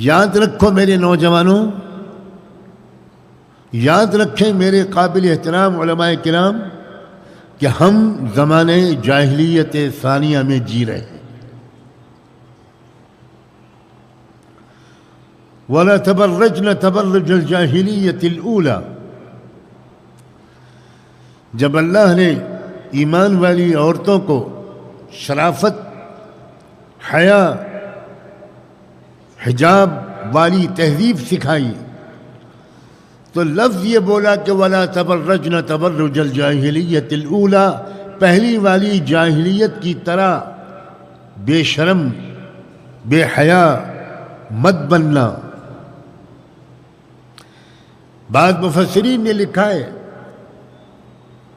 یاد رکھو میرے نوجوانوں، یاد رکھیں میرے قابل احترام علماء کرام کہ ہم زمانے جاہلیت ثانیہ میں جی رہے ہیں۔ وَلَا تَبَرَّجْنَ تَبَرُّجَ الْجَاهِلِيَّةِ الْأُولَى، جب اللہ نے ایمان والی عورتوں کو شرافت، حیا، حجاب والی تہذیب سکھائی تو لفظ یہ بولا کہ وَلَا تَبَرَّجْنَ تَبَرُّجَ الْجَاهِلِيَّةِ الْأُولَى، پہلی والی جاہلیت کی طرح بے شرم، بے حیا مت بننا۔ بعض مفسرین نے لکھا ہے،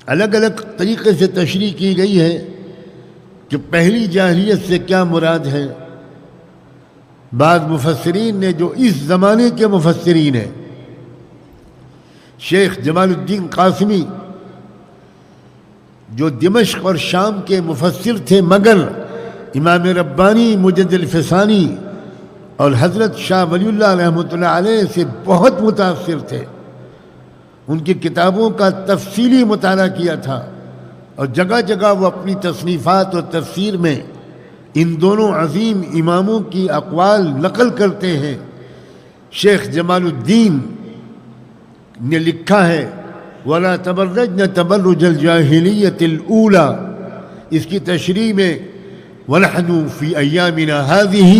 الگ الگ طریقے سے تشریح کی گئی ہے کہ پہلی جاہلیت سے کیا مراد ہے۔ بعض مفسرین نے، جو اس زمانے کے مفسرین ہیں، شیخ جمال الدین قاسمی جو دمشق اور شام کے مفسر تھے، مگر امام ربانی مجد الفسانی اور حضرت شاہ ولی اللہ رحمۃ اللہ علیہ سے بہت متاثر تھے، ان کی کتابوں کا تفصیلی مطالعہ کیا تھا، اور جگہ جگہ وہ اپنی تصنیفات اور تفسیر میں ان دونوں عظیم اماموں کی اقوال نقل کرتے ہیں۔ شیخ جمال الدین نے لکھا ہے وَلَا تَبَرَّجْنَ تَبَرُّجَ الْجَاهِلِيَّةِ الْأُولَى، اس کی تشریح میں وَنَحْنُ فِي أَيَّامِنَا هَذِهِ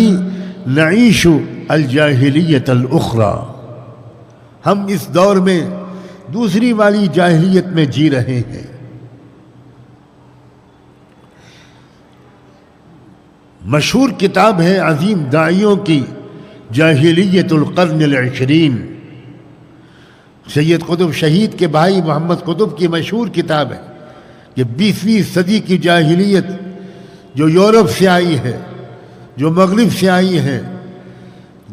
نَعِيشُ الْجَاهِلِيَّةَ الْأُخْرَى، ہم اس دور میں دوسری والی جاہلیت میں جی رہے ہیں۔ مشہور کتاب ہے عظیم داعیوں کی جاہلیت القرن العشرین، سید قطب شہید کے بھائی محمد قطب کی مشہور کتاب ہے کہ 20ویں صدی کی جاہلیت جو یورپ سے آئی ہے، جو مغرب سے آئی ہے،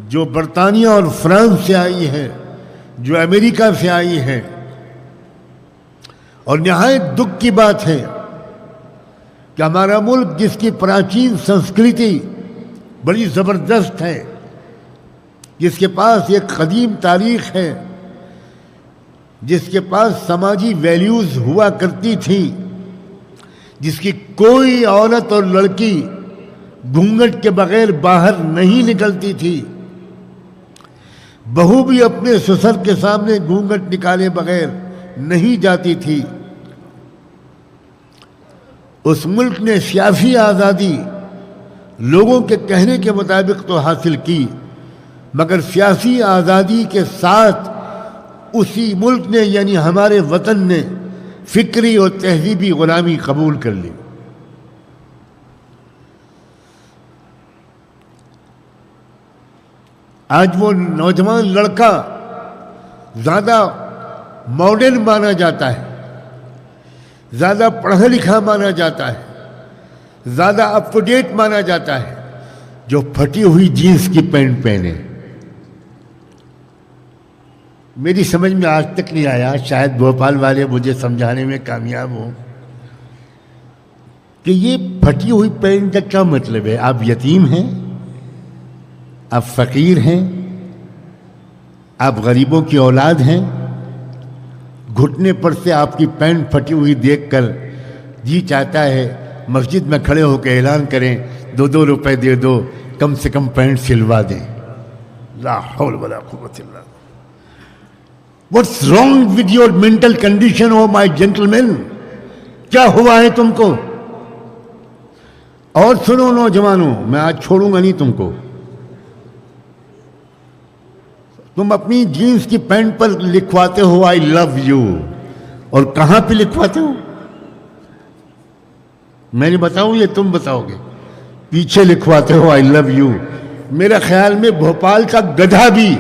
جو برطانیہ اور فرانس سے آئی ہے، جو امریکہ سے آئی ہے، اور نہایت دکھ کی بات ہے کہ ہمارا ملک جس کی پراچین سنسکرتی بڑی زبردست ہے، جس کے پاس ایک قدیم تاریخ ہے، جس کے پاس سماجی ویلیوز ہوا کرتی تھی، جس کی کوئی عورت اور لڑکی گھونگھٹ کے بغیر باہر نہیں نکلتی تھی، بہو بھی اپنے سسر کے سامنے گھونگھٹ نکالے بغیر نہیں جاتی تھی۔ اس ملک نے سیاسی آزادی لوگوں کے کہنے کے مطابق تو حاصل کی، مگر سیاسی آزادی کے ساتھ اسی ملک نے، یعنی ہمارے وطن نے، فکری اور تہذیبی غلامی قبول کر لی۔ آج وہ نوجوان لڑکا زیادہ ماڈرن مانا جاتا ہے، زیادہ پڑھا لکھا مانا جاتا ہے، زیادہ اپ ٹو ڈیٹ مانا جاتا ہے، جو پھٹی ہوئی جینس کی پینٹ پہنے۔ میری سمجھ میں آج تک نہیں آیا، شاید بھوپال والے مجھے سمجھانے میں کامیاب ہوں کہ یہ پھٹی ہوئی پینٹ کا کیا مطلب ہے؟ آپ یتیم ہیں، آپ فقیر ہیں، آپ غریبوں کی اولاد ہیں، گھٹنے پر سے آپ کی پینٹ پھٹی ہوئی دیکھ کر جی چاہتا ہے مسجد میں کھڑے ہو کے اعلان کریں 2 روپے دے دو، کم سے کم پینٹ سلوا دیں۔ لا حول ولا قوت الا باللہ۔ What's wrong with your mental condition, oh my gentlemen؟ کیا ہوا ہے تم کو؟ اور سنو نوجوانوں، میں آج چھوڑوں گا نہیں تم کو۔ تم اپنی جینس کی pant per لکھواتے who I love you, اور کہاں پہ لکھواتے ہو؟ میں نہیں بتاؤں، یہ تم بتاؤ گے۔ پیچھے لکھواتے ہو آئی لو یو۔ میرا خیال میں بھوپال کا گدھا بھی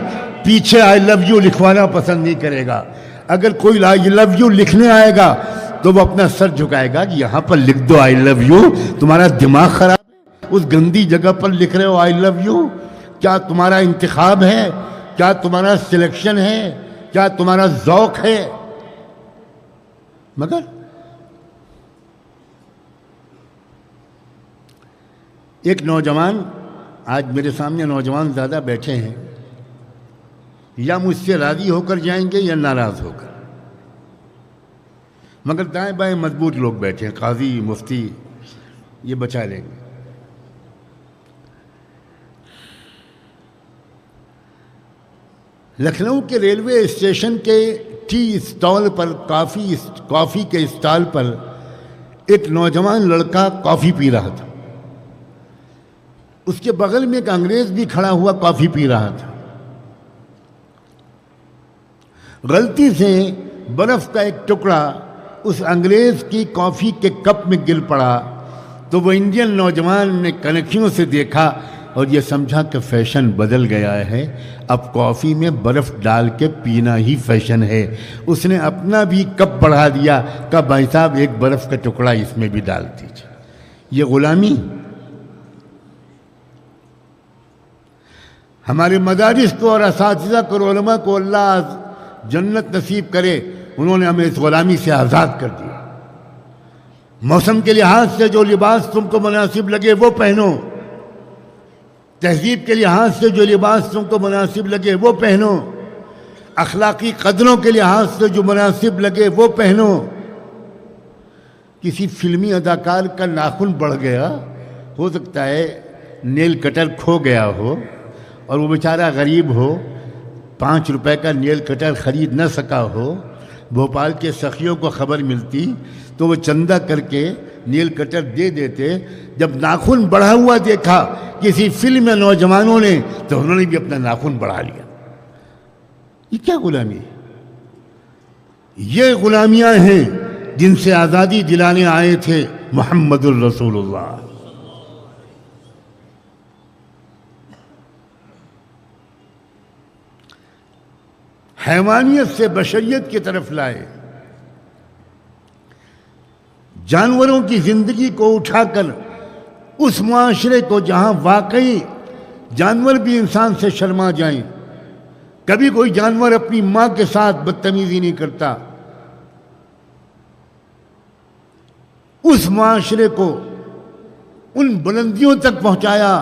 پیچھے آئی لو یو لکھوانا پسند نہیں کرے گا۔ اگر کوئی آئی لو یو لکھنے آئے گا تو وہ اپنا سر جھکائے گا کہ یہاں پر لکھ دو آئی لو یو۔ تمہارا دماغ خراب ہے؟ اس گندی جگہ پر لکھ رہے ہو آئی لو یو؟ کیا تمہارا انتخاب ہے؟ کیا تمہارا سلیکشن ہے؟ کیا تمہارا ذوق ہے؟ مگر ایک نوجوان آج میرے سامنے نوجوان زیادہ بیٹھے ہیں، یا مجھ سے راضی ہو کر جائیں گے یا ناراض ہو کر، مگر دائیں بائیں مضبوط لوگ بیٹھے ہیں، قاضی مفتی یہ بچا لیں گے۔ لکھنؤ کے ریلوے اسٹیشن کے ٹی اسٹال پر کافی کے اسٹال پر ایک نوجوان لڑکا کافی پی رہا تھا، اس کے بغل میں ایک انگریز بھی کھڑا ہوا کافی پی رہا تھا۔ غلطی سے برف کا ایک ٹکڑا اس انگریز کی کافی کے کپ میں گر پڑا تو وہ انڈین نوجوان نے کنکھیوں سے دیکھا اور یہ سمجھا کہ فیشن بدل گیا ہے، اب کافی میں برف ڈال کے پینا ہی فیشن ہے۔ اس نے اپنا بھی کپ بڑھا دیا، کہا بھائی صاحب ایک برف کا ٹکڑا اس میں بھی ڈال دیجیے۔ یہ غلامی۔ ہمارے مدارس کو اور اساتذہ کو اور علماء کو اللہ جنت نصیب کرے، انہوں نے ہمیں اس غلامی سے آزاد کر دیا۔ موسم کے لحاظ سے جو لباس تم کو مناسب لگے وہ پہنو، تہذیب کے لحاظ سے جو لباس تم کو مناسب لگے وہ پہنو، اخلاقی قدروں کے لحاظ سے جو مناسب لگے وہ پہنو۔ کسی فلمی اداکار کا ناخن بڑھ گیا، ہو سکتا ہے نیل کٹر کھو گیا ہو اور وہ بیچارہ غریب ہو، 5 روپے کا نیل کٹر خرید نہ سکا ہو، بھوپال کے سخیوں کو خبر ملتی تو وہ چندہ کر کے نیل کٹر دے دیتے۔ جب ناخن بڑھا ہوا دیکھا کسی فلم میں نوجوانوں نے تو انہوں نے بھی اپنا ناخن بڑھا لیا۔ یہ کیا غلامی ہے؟ یہ غلامیاں ہیں جن سے آزادی دلانے آئے تھے محمد الرسول اللہ۔ حیوانیت سے بشریت کی طرف لائے، جانوروں کی زندگی کو اٹھا کر اس معاشرے کو جہاں واقعی جانور بھی انسان سے شرما جائیں، کبھی کوئی جانور اپنی ماں کے ساتھ بدتمیزی نہیں کرتا، اس معاشرے کو ان بلندیوں تک پہنچایا۔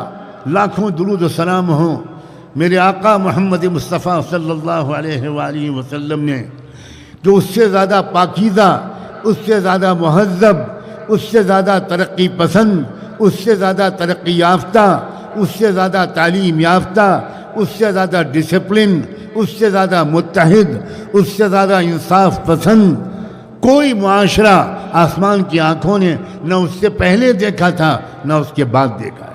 لاکھوں درود و سلام ہوں میرے آقا محمد مصطفیٰ صلی اللہ علیہ وآلہ وسلم نے، جو اس سے زیادہ پاکیزہ، اس سے زیادہ مہذب، اس سے زیادہ ترقی پسند، اس سے زیادہ ترقی یافتہ، اس سے زیادہ تعلیم یافتہ، اس سے زیادہ ڈسپلن، اس سے زیادہ متحد، اس سے زیادہ انصاف پسند کوئی معاشرہ آسمان کی آنکھوں نے نہ اس سے پہلے دیکھا تھا نہ اس کے بعد دیکھا ہے۔